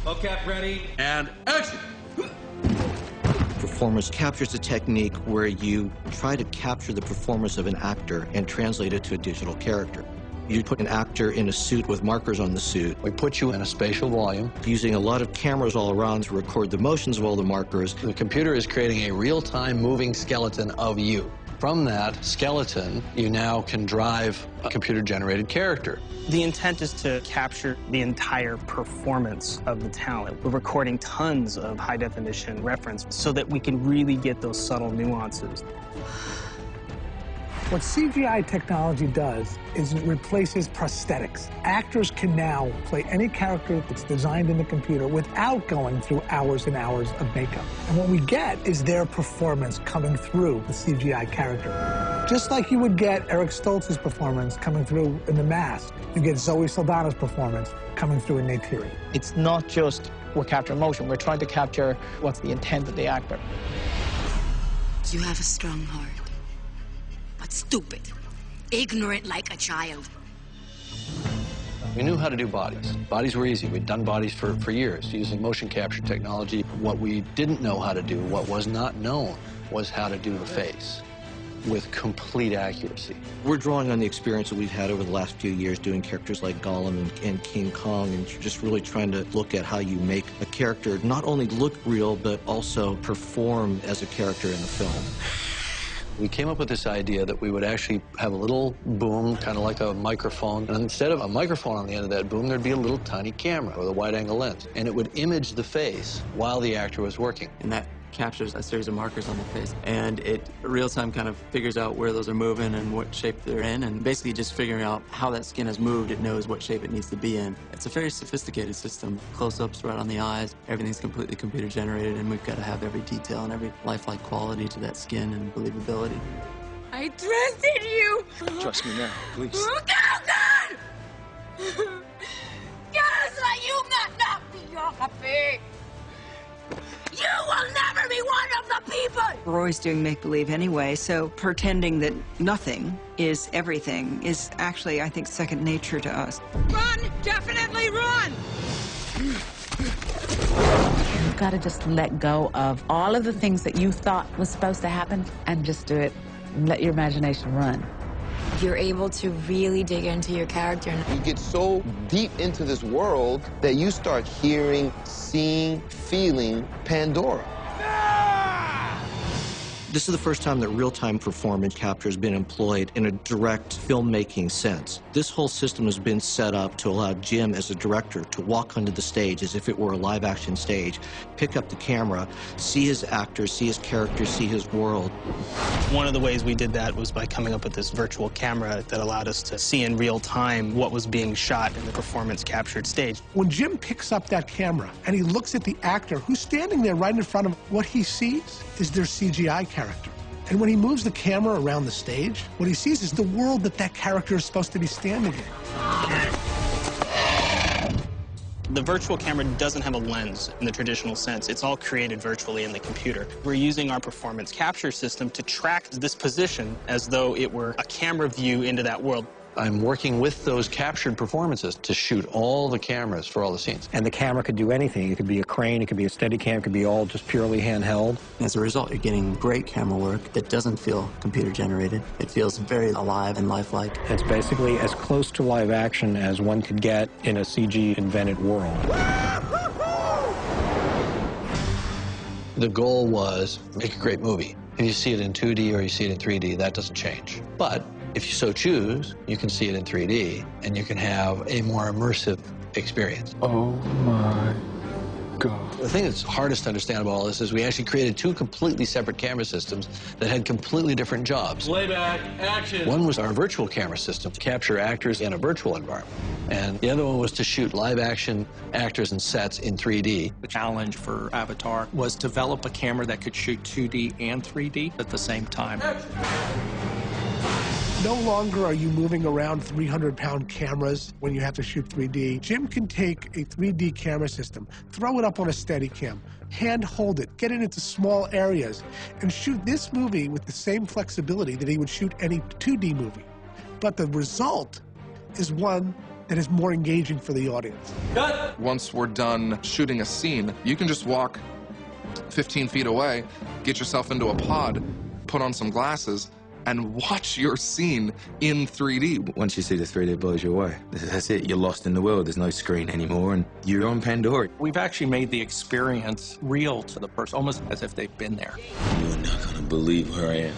Mocap ready, and action! Performance captures a technique where you try to capture the performance of an actor and translate it to a digital character. You put an actor in a suit with markers on the suit. We put you in a spatial volume. Using a lot of cameras all around to record the motions of all the markers. The computer is creating a real-time moving skeleton of you. From that skeleton, you now can drive a computer-generated character. The intent is to capture the entire performance of the talent. We're recording tons of high-definition reference so that we can really get those subtle nuances. What CGI technology does is it replaces prosthetics. Actors can now play any character that's designed in the computer without going through hours and hours of makeup. And what we get is their performance coming through the CGI character. Just like you would get Eric Stoltz's performance coming through in The Mask, you get Zoe Saldana's performance coming through in Neytiri. It's not just we're capturing motion, we're trying to capture what's the intent of the actor. You have a strong heart. But stupid, ignorant like a child. We knew how to do bodies. Bodies were easy. We'd done bodies for years using motion capture technology. What we didn't know how to do, what was not known, was how to do the face with complete accuracy. We're drawing on the experience that we've had over the last few years doing characters like Gollum and King Kong, and just really trying to look at how you make a character not only look real, but also perform as a character in the film. We came up with this idea that we would actually have a little boom, kind of like a microphone, and instead of a microphone on the end of that boom, there'd be a little tiny camera with a wide-angle lens, and it would image the face while the actor was working. And that captures a series of markers on the face, and it real-time kind of figures out where those are moving and what shape they're in, and basically just figuring out how that skin has moved, it knows what shape it needs to be in. It's a very sophisticated system. Close-ups right on the eyes, everything's completely computer-generated, and we've got to have every detail and every lifelike quality to that skin and believability. I trusted you! Trust me now, please. Oh, God! God, you not be your happy! You will never be one of the people! We're always doing make-believe anyway, so pretending that nothing is everything is actually, I think, second nature to us. Run! Definitely run! You've got to just let go of all of the things that you thought was supposed to happen and just do it and let your imagination run. You're able to really dig into your character. You get so deep into this world that you start hearing, seeing, feeling Pandora. This is the first time that real-time performance capture has been employed in a direct filmmaking sense. This whole system has been set up to allow Jim, as a director, to walk onto the stage as if it were a live-action stage, pick up the camera, see his actors, see his characters, see his world. One of the ways we did that was by coming up with this virtual camera that allowed us to see in real time what was being shot in the performance-captured stage. When Jim picks up that camera and he looks at the actor who's standing there right in front of him, what he sees is their CGI character. And when he moves the camera around the stage, what he sees is the world that that character is supposed to be standing in. The virtual camera doesn't have a lens in the traditional sense. It's all created virtually in the computer. We're using our performance capture system to track this position as though it were a camera view into that world. I'm working with those captured performances to shoot all the cameras for all the scenes. And the camera could do anything. It could be a crane, it could be a Steadicam, it could be all just purely handheld. As a result, you're getting great camera work that doesn't feel computer-generated. It feels very alive and lifelike. It's basically as close to live action as one could get in a CG-invented world. The goal was make a great movie. If you see it in 2D or you see it in 3D, that doesn't change. But if you so choose, you can see it in 3D, and you can have a more immersive experience. Oh my God. The thing that's hardest to understand about all this is we actually created two completely separate camera systems that had completely different jobs. Playback, action. One was our virtual camera system to capture actors in a virtual environment, and the other one was to shoot live-action actors and sets in 3D. The challenge for Avatar was develop a camera that could shoot 2D and 3D at the same time. No longer are you moving around 300-pound cameras when you have to shoot 3D. Jim can take a 3D camera system, throw it up on a Steadicam, hand hold it, get it into small areas, and shoot this movie with the same flexibility that he would shoot any 2D movie. But the result is one that is more engaging for the audience. Cut! Once we're done shooting a scene, you can just walk 15 feet away, get yourself into a pod, put on some glasses, and watch your scene in 3D. Once you see the 3D, it blows you away. That's it. You're lost in the world. There's no screen anymore, and you're on Pandora. We've actually made the experience real to the person, almost as if they've been there. You're not going to believe where I am.